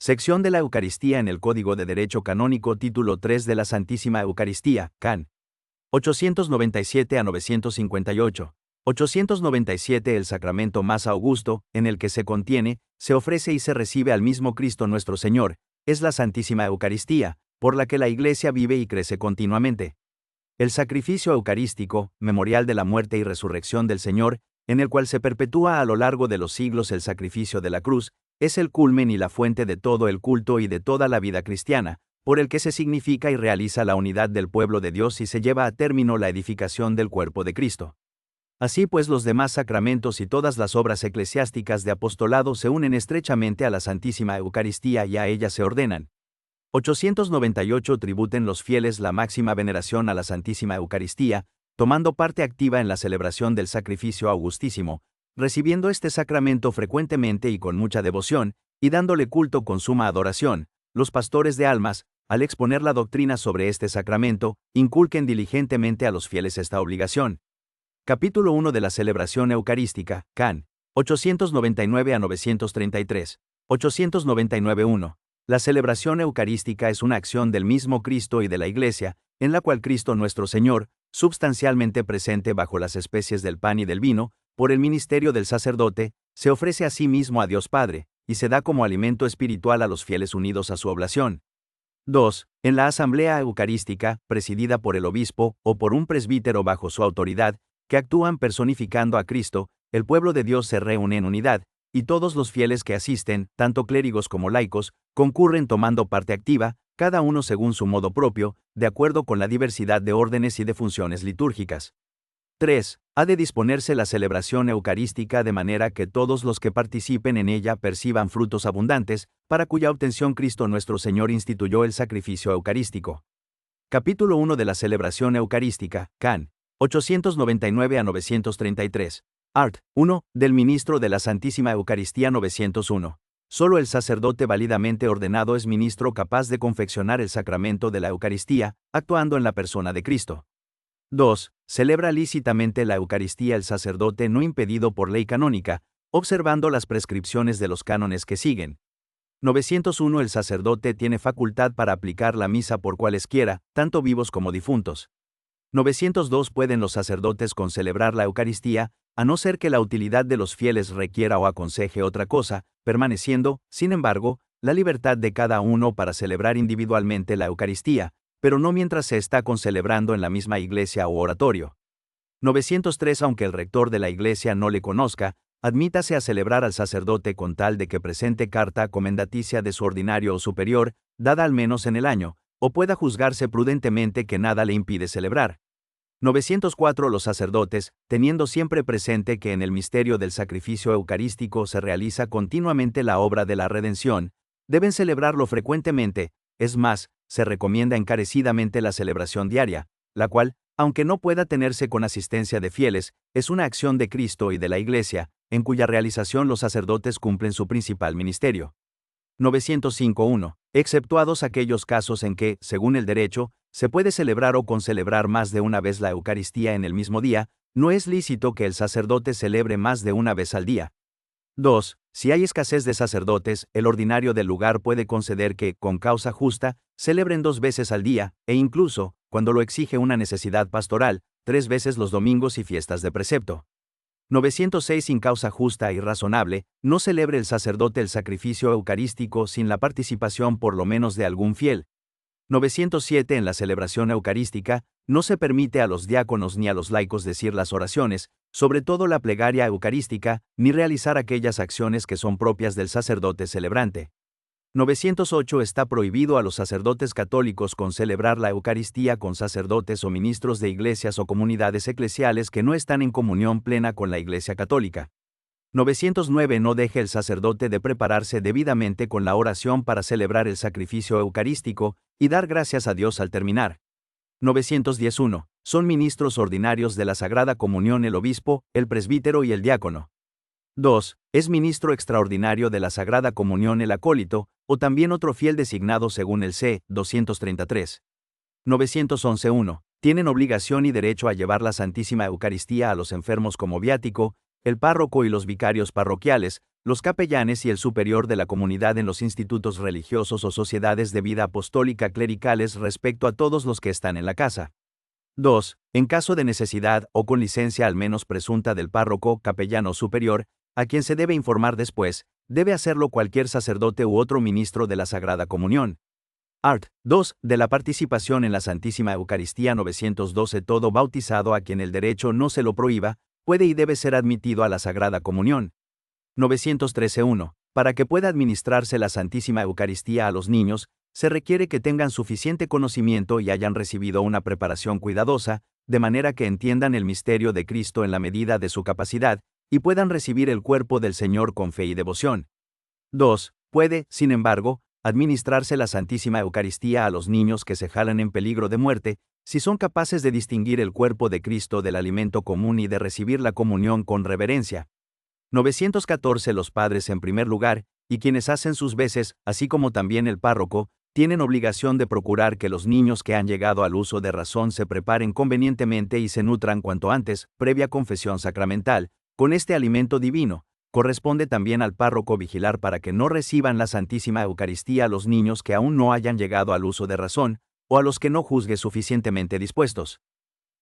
Sección de la Eucaristía en el Código de Derecho Canónico, título 3 de la Santísima Eucaristía, Can. 897 a 958. 897 El sacramento más augusto, en el que se contiene, se ofrece y se recibe al mismo Cristo nuestro Señor, es la Santísima Eucaristía, por la que la Iglesia vive y crece continuamente. El sacrificio eucarístico, memorial de la muerte y resurrección del Señor, en el cual se perpetúa a lo largo de los siglos el sacrificio de la cruz, es el culmen y la fuente de todo el culto y de toda la vida cristiana, por el que se significa y realiza la unidad del pueblo de Dios y se lleva a término la edificación del cuerpo de Cristo. Así pues, los demás sacramentos y todas las obras eclesiásticas de apostolado se unen estrechamente a la Santísima Eucaristía y a ella se ordenan. 898 Tributen los fieles la máxima veneración a la Santísima Eucaristía, tomando parte activa en la celebración del sacrificio augustísimo, recibiendo este sacramento frecuentemente y con mucha devoción, y dándole culto con suma adoración. Los pastores de almas, al exponer la doctrina sobre este sacramento, inculquen diligentemente a los fieles esta obligación. Capítulo 1 de la celebración eucarística, Can. 899 a 933. 899-1. La celebración eucarística es una acción del mismo Cristo y de la Iglesia, en la cual Cristo nuestro Señor, substancialmente presente bajo las especies del pan y del vino, por el ministerio del sacerdote, se ofrece a sí mismo a Dios Padre, y se da como alimento espiritual a los fieles unidos a su oblación. 2. En la asamblea eucarística, presidida por el obispo o por un presbítero bajo su autoridad, que actúan personificando a Cristo, el pueblo de Dios se reúne en unidad, y todos los fieles que asisten, tanto clérigos como laicos, concurren tomando parte activa, cada uno según su modo propio, de acuerdo con la diversidad de órdenes y de funciones litúrgicas. 3. Ha de disponerse la celebración eucarística de manera que todos los que participen en ella perciban frutos abundantes, para cuya obtención Cristo nuestro Señor instituyó el sacrificio eucarístico. Capítulo 1 de la celebración eucarística, Can. 899 a 933. Art. 1. Del ministro de la Santísima Eucaristía 901. Solo el sacerdote válidamente ordenado es ministro capaz de confeccionar el sacramento de la Eucaristía, actuando en la persona de Cristo. 2. Celebra lícitamente la Eucaristía el sacerdote no impedido por ley canónica, observando las prescripciones de los cánones que siguen. 901 El sacerdote tiene facultad para aplicar la misa por cualesquiera, tanto vivos como difuntos. 902 Pueden los sacerdotes concelebrar la Eucaristía, a no ser que la utilidad de los fieles requiera o aconseje otra cosa, permaneciendo, sin embargo, la libertad de cada uno para celebrar individualmente la Eucaristía, pero no mientras se está concelebrando en la misma iglesia o oratorio. 903 Aunque el rector de la iglesia no le conozca, admítase a celebrar al sacerdote con tal de que presente carta comendaticia de su ordinario o superior, dada al menos en el año, o pueda juzgarse prudentemente que nada le impide celebrar. 904 Los sacerdotes, teniendo siempre presente que en el misterio del sacrificio eucarístico se realiza continuamente la obra de la redención, deben celebrarlo frecuentemente, es más, se recomienda encarecidamente la celebración diaria, la cual, aunque no pueda tenerse con asistencia de fieles, es una acción de Cristo y de la Iglesia, en cuya realización los sacerdotes cumplen su principal ministerio. 905.1. Exceptuados aquellos casos en que, según el derecho, se puede celebrar o concelebrar más de una vez la Eucaristía en el mismo día, no es lícito que el sacerdote celebre más de una vez al día. 2. Si hay escasez de sacerdotes, el ordinario del lugar puede conceder que, con causa justa, celebren 2 veces al día, e incluso, cuando lo exige una necesidad pastoral, 3 veces los domingos y fiestas de precepto. 906 Sin causa justa y razonable, no celebre el sacerdote el sacrificio eucarístico sin la participación por lo menos de algún fiel. 907 En la celebración eucarística, no se permite a los diáconos ni a los laicos decir las oraciones, sobre todo la plegaria eucarística, ni realizar aquellas acciones que son propias del sacerdote celebrante. 908 Está prohibido a los sacerdotes católicos concelebrar la Eucaristía con sacerdotes o ministros de iglesias o comunidades eclesiales que no están en comunión plena con la Iglesia católica. 909 No deje el sacerdote de prepararse debidamente con la oración para celebrar el sacrificio eucarístico y dar gracias a Dios al terminar. 911 Son ministros ordinarios de la Sagrada Comunión el obispo, el presbítero y el diácono. 2. Es ministro extraordinario de la Sagrada Comunión el acólito, o también otro fiel designado según el C. 233. 911.1. Tienen obligación y derecho a llevar la Santísima Eucaristía a los enfermos como viático, el párroco y los vicarios parroquiales, los capellanes y el superior de la comunidad en los institutos religiosos o sociedades de vida apostólica clericales respecto a todos los que están en la casa. 2. En caso de necesidad o con licencia al menos presunta del párroco, capellano superior, a quien se debe informar después, debe hacerlo cualquier sacerdote u otro ministro de la Sagrada Comunión. Art. 2. De la participación en la Santísima Eucaristía 912. Todo bautizado a quien el derecho no se lo prohíba, puede y debe ser admitido a la Sagrada Comunión. 913.1. Para que pueda administrarse la Santísima Eucaristía a los niños, se requiere que tengan suficiente conocimiento y hayan recibido una preparación cuidadosa, de manera que entiendan el misterio de Cristo en la medida de su capacidad, y puedan recibir el cuerpo del Señor con fe y devoción. 2. Puede, sin embargo, administrarse la Santísima Eucaristía a los niños que se hallan en peligro de muerte, si son capaces de distinguir el cuerpo de Cristo del alimento común y de recibir la comunión con reverencia. 914. Los padres en primer lugar, y quienes hacen sus veces, así como también el párroco, tienen obligación de procurar que los niños que han llegado al uso de razón se preparen convenientemente y se nutran cuanto antes, previa confesión sacramental, con este alimento divino. Corresponde también al párroco vigilar para que no reciban la Santísima Eucaristía a los niños que aún no hayan llegado al uso de razón, o a los que no juzgue suficientemente dispuestos.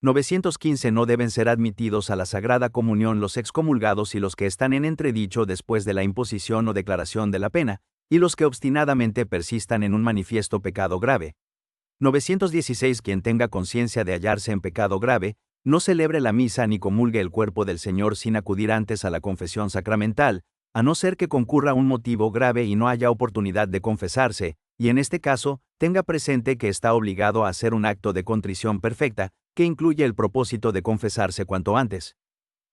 915. No deben ser admitidos a la Sagrada Comunión los excomulgados y los que están en entredicho después de la imposición o declaración de la pena, y los que obstinadamente persistan en un manifiesto pecado grave. 916. Quien tenga conciencia de hallarse en pecado grave, no celebre la misa ni comulgue el cuerpo del Señor sin acudir antes a la confesión sacramental, a no ser que concurra un motivo grave y no haya oportunidad de confesarse, y en este caso, tenga presente que está obligado a hacer un acto de contrición perfecta, que incluye el propósito de confesarse cuanto antes.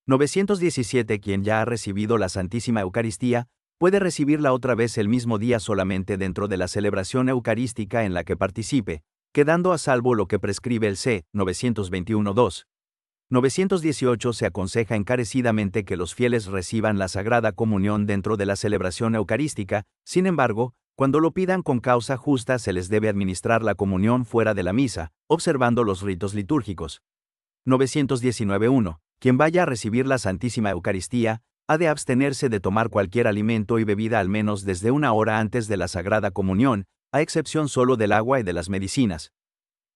917. Quien ya ha recibido la Santísima Eucaristía, puede recibirla otra vez el mismo día solamente dentro de la celebración eucarística en la que participe, quedando a salvo lo que prescribe el C. 921.2. 918. Se aconseja encarecidamente que los fieles reciban la Sagrada Comunión dentro de la celebración eucarística, sin embargo, cuando lo pidan con causa justa se les debe administrar la comunión fuera de la misa, observando los ritos litúrgicos. 919.1. Quien vaya a recibir la Santísima Eucaristía, ha de abstenerse de tomar cualquier alimento y bebida al menos desde una hora antes de la Sagrada Comunión, a excepción solo del agua y de las medicinas.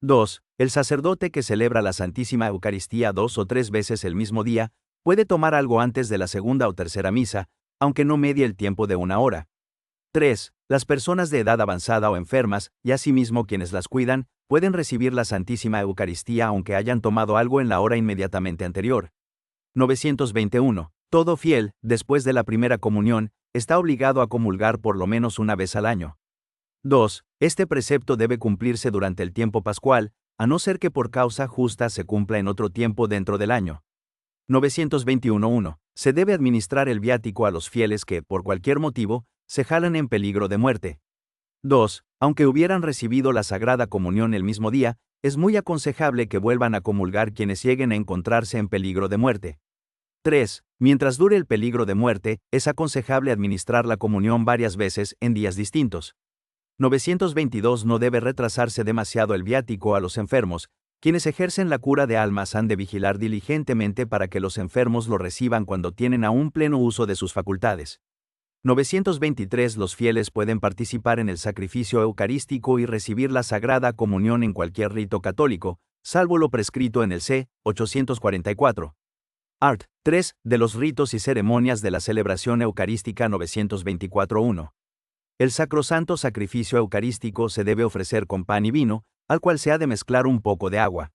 2. El sacerdote que celebra la Santísima Eucaristía 2 o 3 veces el mismo día, puede tomar algo antes de la segunda o tercera misa, aunque no medie el tiempo de una hora. 3. Las personas de edad avanzada o enfermas, y asimismo quienes las cuidan, pueden recibir la Santísima Eucaristía aunque hayan tomado algo en la hora inmediatamente anterior. 921. Todo fiel, después de la primera comunión, está obligado a comulgar por lo menos una vez al año. 2. Este precepto debe cumplirse durante el tiempo pascual, a no ser que por causa justa se cumpla en otro tiempo dentro del año. 921.1. Se debe administrar el viático a los fieles que, por cualquier motivo, se hallan en peligro de muerte. 2. Aunque hubieran recibido la Sagrada Comunión el mismo día, es muy aconsejable que vuelvan a comulgar quienes lleguen a encontrarse en peligro de muerte. 3. Mientras dure el peligro de muerte, es aconsejable administrar la comunión varias veces en días distintos. 922. No debe retrasarse demasiado el viático a los enfermos. Quienes ejercen la cura de almas han de vigilar diligentemente para que los enfermos lo reciban cuando tienen aún pleno uso de sus facultades. 923. Los fieles pueden participar en el sacrificio eucarístico y recibir la Sagrada Comunión en cualquier rito católico, salvo lo prescrito en el C. 844. Art. 3. De los ritos y ceremonias de la celebración eucarística 924.1. El sacrosanto sacrificio eucarístico se debe ofrecer con pan y vino, al cual se ha de mezclar un poco de agua.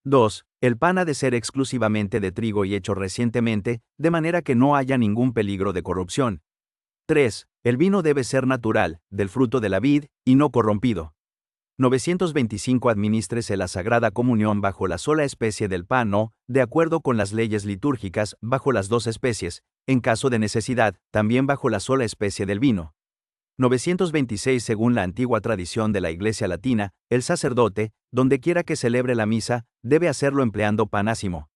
2. El pan ha de ser exclusivamente de trigo y hecho recientemente, de manera que no haya ningún peligro de corrupción. 3. El vino debe ser natural, del fruto de la vid, y no corrompido. 925. Administrese la Sagrada Comunión bajo la sola especie del pan o, de acuerdo con las leyes litúrgicas, bajo las dos especies, en caso de necesidad, también bajo la sola especie del vino. 926. Según la antigua tradición de la Iglesia Latina, el sacerdote, donde quiera que celebre la misa, debe hacerlo empleando pan ácimo.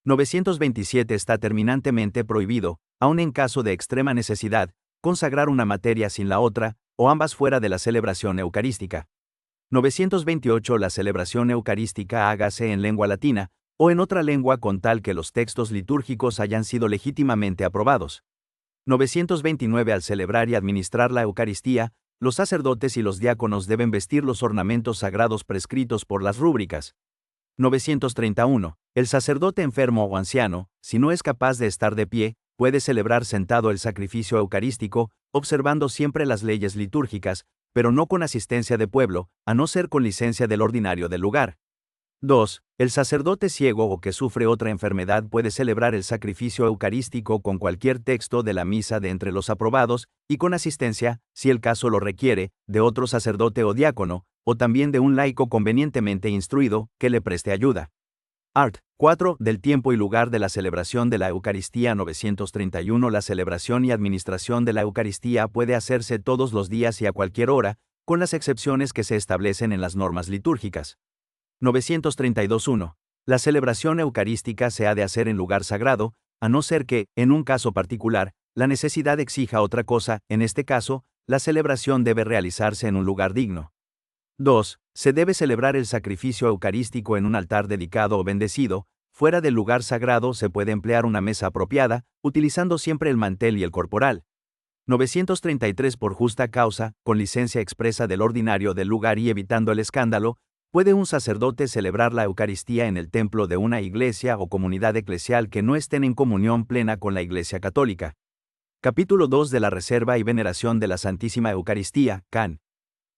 927. Está terminantemente prohibido, aun en caso de extrema necesidad, consagrar una materia sin la otra, o ambas fuera de la celebración eucarística. 928. La celebración eucarística hágase en lengua latina, o en otra lengua con tal que los textos litúrgicos hayan sido legítimamente aprobados. 929 Al celebrar y administrar la Eucaristía, los sacerdotes y los diáconos deben vestir los ornamentos sagrados prescritos por las rúbricas. 931. El sacerdote enfermo o anciano, si no es capaz de estar de pie, puede celebrar sentado el sacrificio eucarístico, observando siempre las leyes litúrgicas, pero no con asistencia de pueblo, a no ser con licencia del ordinario del lugar. 2. El sacerdote ciego o que sufre otra enfermedad puede celebrar el sacrificio eucarístico con cualquier texto de la misa de entre los aprobados, y con asistencia, si el caso lo requiere, de otro sacerdote o diácono, o también de un laico convenientemente instruido, que le preste ayuda. Art. 4. Del tiempo y lugar de la celebración de la Eucaristía. 931 La celebración y administración de la Eucaristía puede hacerse todos los días y a cualquier hora, con las excepciones que se establecen en las normas litúrgicas. 932.1. La celebración eucarística se ha de hacer en lugar sagrado, a no ser que, en un caso particular, la necesidad exija otra cosa. En este caso, la celebración debe realizarse en un lugar digno. 2. Se debe celebrar el sacrificio eucarístico en un altar dedicado o bendecido. Fuera del lugar sagrado se puede emplear una mesa apropiada, utilizando siempre el mantel y el corporal. 933 Por justa causa, con licencia expresa del ordinario del lugar y evitando el escándalo, ¿puede un sacerdote celebrar la Eucaristía en el templo de una iglesia o comunidad eclesial que no estén en comunión plena con la Iglesia Católica? Capítulo 2 de la Reserva y Veneración de la Santísima Eucaristía, Can.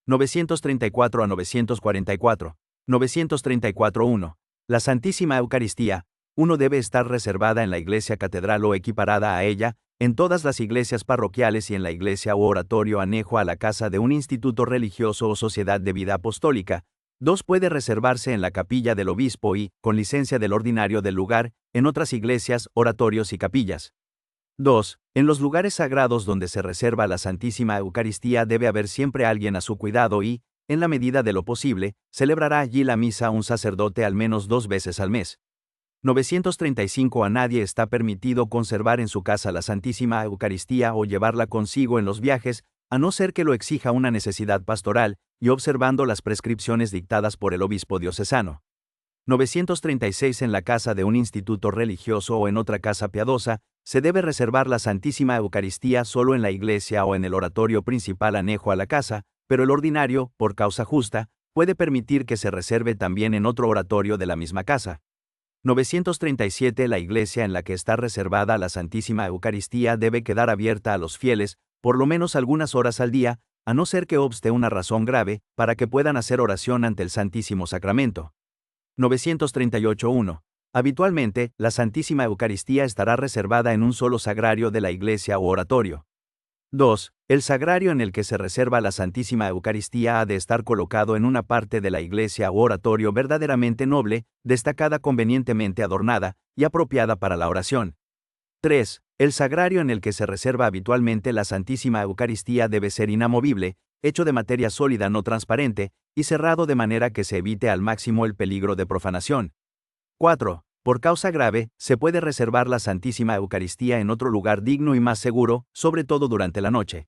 934 a 944. 934.1. La Santísima Eucaristía, 1 debe estar reservada en la iglesia catedral o equiparada a ella, en todas las iglesias parroquiales y en la iglesia o oratorio anejo a la casa de un instituto religioso o sociedad de vida apostólica. 2 puede reservarse en la capilla del obispo y, con licencia del ordinario del lugar, en otras iglesias, oratorios y capillas. 2. En los lugares sagrados donde se reserva la Santísima Eucaristía debe haber siempre alguien a su cuidado y, en la medida de lo posible, celebrará allí la misa un sacerdote al menos 2 veces al mes. 935 A nadie está permitido conservar en su casa la Santísima Eucaristía o llevarla consigo en los viajes, a no ser que lo exija una necesidad pastoral, y observando las prescripciones dictadas por el obispo diocesano. 936 En la casa de un instituto religioso o en otra casa piadosa, se debe reservar la Santísima Eucaristía solo en la iglesia o en el oratorio principal anejo a la casa, pero el ordinario, por causa justa, puede permitir que se reserve también en otro oratorio de la misma casa. 937 La iglesia en la que está reservada la Santísima Eucaristía debe quedar abierta a los fieles, por lo menos algunas horas al día, a no ser que obste una razón grave, para que puedan hacer oración ante el Santísimo Sacramento. 938.1. Habitualmente, la Santísima Eucaristía estará reservada en un solo sagrario de la iglesia o oratorio. 2. El sagrario en el que se reserva la Santísima Eucaristía ha de estar colocado en una parte de la iglesia o oratorio verdaderamente noble, destacada, convenientemente adornada, y apropiada para la oración. 3. El sagrario en el que se reserva habitualmente la Santísima Eucaristía debe ser inamovible, hecho de materia sólida no transparente, y cerrado de manera que se evite al máximo el peligro de profanación. 4. Por causa grave, se puede reservar la Santísima Eucaristía en otro lugar digno y más seguro, sobre todo durante la noche.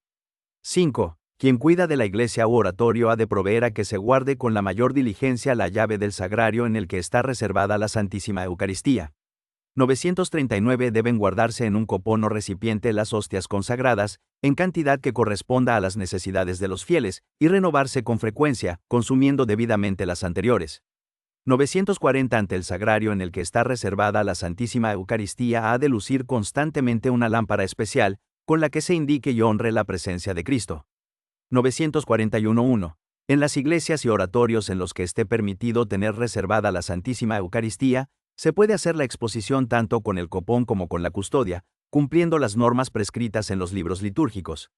5. Quien cuida de la iglesia u oratorio ha de proveer a que se guarde con la mayor diligencia la llave del sagrario en el que está reservada la Santísima Eucaristía. 939 Deben guardarse en un copón o recipiente las hostias consagradas, en cantidad que corresponda a las necesidades de los fieles, y renovarse con frecuencia, consumiendo debidamente las anteriores. 940 Ante el sagrario en el que está reservada la Santísima Eucaristía ha de lucir constantemente una lámpara especial, con la que se indique y honre la presencia de Cristo. 941.1. En las iglesias y oratorios en los que esté permitido tener reservada la Santísima Eucaristía, se puede hacer la exposición tanto con el copón como con la custodia, cumpliendo las normas prescritas en los libros litúrgicos.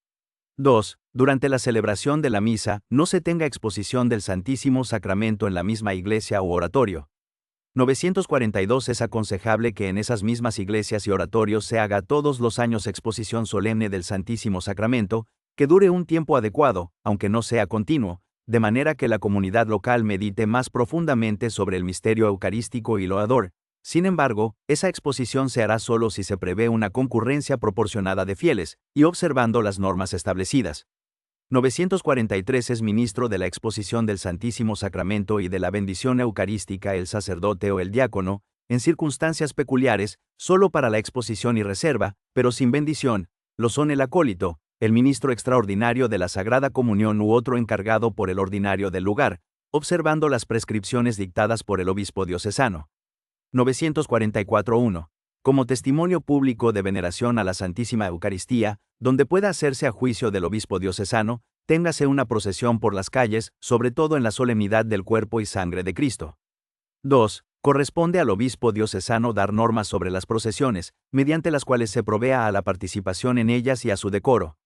2. Durante la celebración de la misa, no se tenga exposición del Santísimo Sacramento en la misma iglesia u oratorio. 942 Es aconsejable que en esas mismas iglesias y oratorios se haga todos los años exposición solemne del Santísimo Sacramento, que dure un tiempo adecuado, aunque no sea continuo, de manera que la comunidad local medite más profundamente sobre el misterio eucarístico y lo adore. Sin embargo, esa exposición se hará solo si se prevé una concurrencia proporcionada de fieles, y observando las normas establecidas. 943 Es ministro de la exposición del Santísimo Sacramento y de la bendición eucarística el sacerdote o el diácono, en circunstancias peculiares, solo para la exposición y reserva, pero sin bendición, lo son el acólito, el ministro extraordinario de la Sagrada Comunión u otro encargado por el ordinario del lugar, observando las prescripciones dictadas por el obispo diocesano. 944.1. Como testimonio público de veneración a la Santísima Eucaristía, donde pueda hacerse a juicio del obispo diocesano, téngase una procesión por las calles, sobre todo en la solemnidad del cuerpo y sangre de Cristo. 2. Corresponde al obispo diocesano dar normas sobre las procesiones, mediante las cuales se provea a la participación en ellas y a su decoro.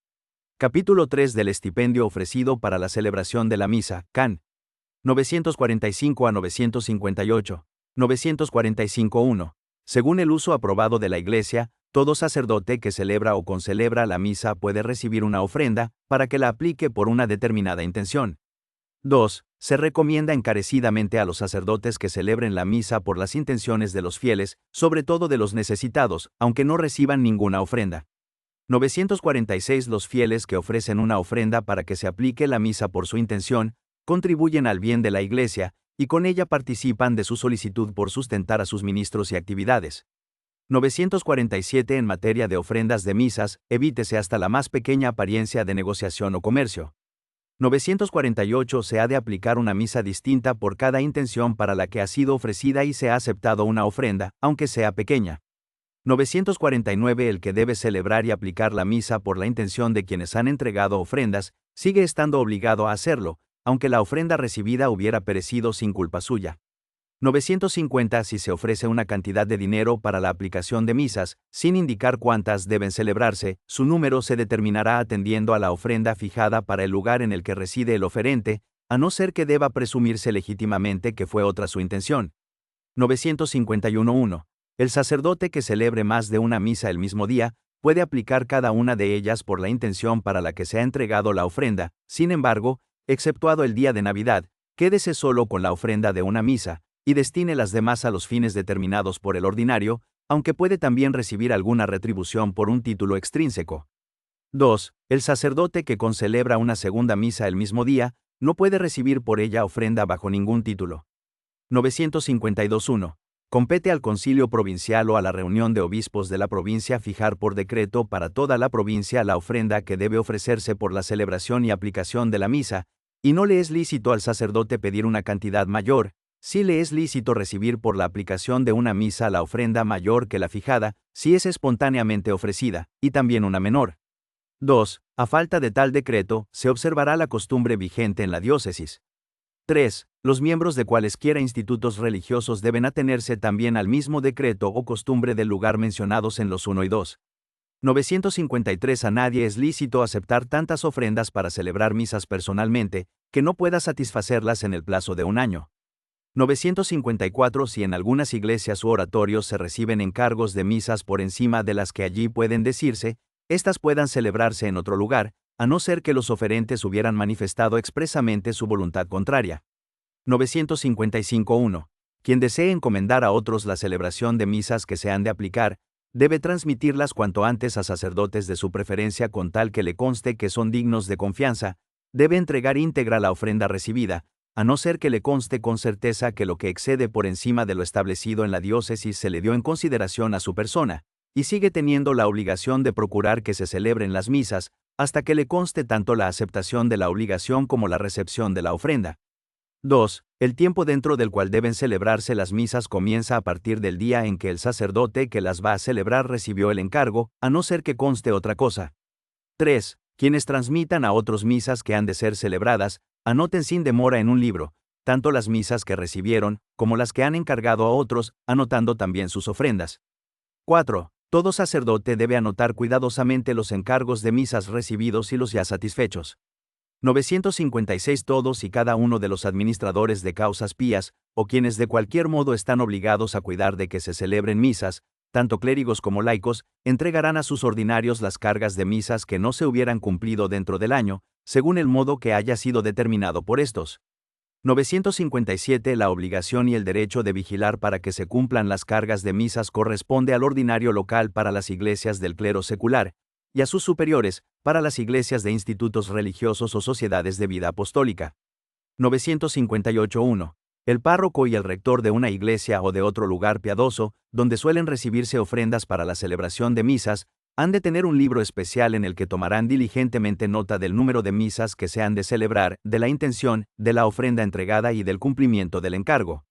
Capítulo 3 del estipendio ofrecido para la celebración de la misa, can. 945 a 958. 945.1. Según el uso aprobado de la Iglesia, todo sacerdote que celebra o concelebra la misa puede recibir una ofrenda, para que la aplique por una determinada intención. 2. Se recomienda encarecidamente a los sacerdotes que celebren la misa por las intenciones de los fieles, sobre todo de los necesitados, aunque no reciban ninguna ofrenda. 946. Los fieles que ofrecen una ofrenda para que se aplique la misa por su intención, contribuyen al bien de la Iglesia, y con ella participan de su solicitud por sustentar a sus ministros y actividades. 947. En materia de ofrendas de misas, evítese hasta la más pequeña apariencia de negociación o comercio. 948. Se ha de aplicar una misa distinta por cada intención para la que ha sido ofrecida y se ha aceptado una ofrenda, aunque sea pequeña. 949. El que debe celebrar y aplicar la misa por la intención de quienes han entregado ofrendas, sigue estando obligado a hacerlo, aunque la ofrenda recibida hubiera perecido sin culpa suya. 950. Si se ofrece una cantidad de dinero para la aplicación de misas, sin indicar cuántas deben celebrarse, su número se determinará atendiendo a la ofrenda fijada para el lugar en el que reside el oferente, a no ser que deba presumirse legítimamente que fue otra su intención. 951.1. El sacerdote que celebre más de una misa el mismo día, puede aplicar cada una de ellas por la intención para la que se ha entregado la ofrenda. Sin embargo, exceptuado el día de Navidad, quédese solo con la ofrenda de una misa, y destine las demás a los fines determinados por el ordinario, aunque puede también recibir alguna retribución por un título extrínseco. 2. El sacerdote que concelebra una segunda misa el mismo día, no puede recibir por ella ofrenda bajo ningún título. 952.1. Compete al concilio provincial o a la reunión de obispos de la provincia fijar por decreto para toda la provincia la ofrenda que debe ofrecerse por la celebración y aplicación de la misa, y no le es lícito al sacerdote pedir una cantidad mayor. Sí le es lícito recibir por la aplicación de una misa la ofrenda mayor que la fijada, si es espontáneamente ofrecida, y también una menor. 2. A falta de tal decreto, se observará la costumbre vigente en la diócesis. 3. Los miembros de cualesquiera institutos religiosos deben atenerse también al mismo decreto o costumbre del lugar mencionados en los 1 y 2. 953. A nadie es lícito aceptar tantas ofrendas para celebrar misas personalmente, que no pueda satisfacerlas en el plazo de un año. 954. Si en algunas iglesias u oratorios se reciben encargos de misas por encima de las que allí pueden decirse, éstas puedan celebrarse en otro lugar, a no ser que los oferentes hubieran manifestado expresamente su voluntad contraria. 955.1. Quien desee encomendar a otros la celebración de misas que se han de aplicar, debe transmitirlas cuanto antes a sacerdotes de su preferencia con tal que le conste que son dignos de confianza, debe entregar íntegra la ofrenda recibida, a no ser que le conste con certeza que lo que excede por encima de lo establecido en la diócesis se le dio en consideración a su persona, y sigue teniendo la obligación de procurar que se celebren las misas, hasta que le conste tanto la aceptación de la obligación como la recepción de la ofrenda. 2. El tiempo dentro del cual deben celebrarse las misas comienza a partir del día en que el sacerdote que las va a celebrar recibió el encargo, a no ser que conste otra cosa. 3. Quienes transmitan a otros misas que han de ser celebradas, anoten sin demora en un libro, tanto las misas que recibieron, como las que han encargado a otros, anotando también sus ofrendas. 4. Todo sacerdote debe anotar cuidadosamente los encargos de misas recibidos y los ya satisfechos. 956. Todos y cada uno de los administradores de causas pías, o quienes de cualquier modo están obligados a cuidar de que se celebren misas, tanto clérigos como laicos, entregarán a sus ordinarios las cargas de misas que no se hubieran cumplido dentro del año, según el modo que haya sido determinado por estos. 957. La obligación y el derecho de vigilar para que se cumplan las cargas de misas corresponde al ordinario local para las iglesias del clero secular, y a sus superiores, para las iglesias de institutos religiosos o sociedades de vida apostólica. 958.1. El párroco y el rector de una iglesia o de otro lugar piadoso, donde suelen recibirse ofrendas para la celebración de misas, Han de tener un libro especial en el que tomarán diligentemente nota del número de misas que se han de celebrar, de la intención, de la ofrenda entregada y del cumplimiento del encargo.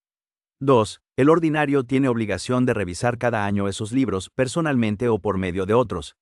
2. El ordinario tiene obligación de revisar cada año esos libros, personalmente o por medio de otros.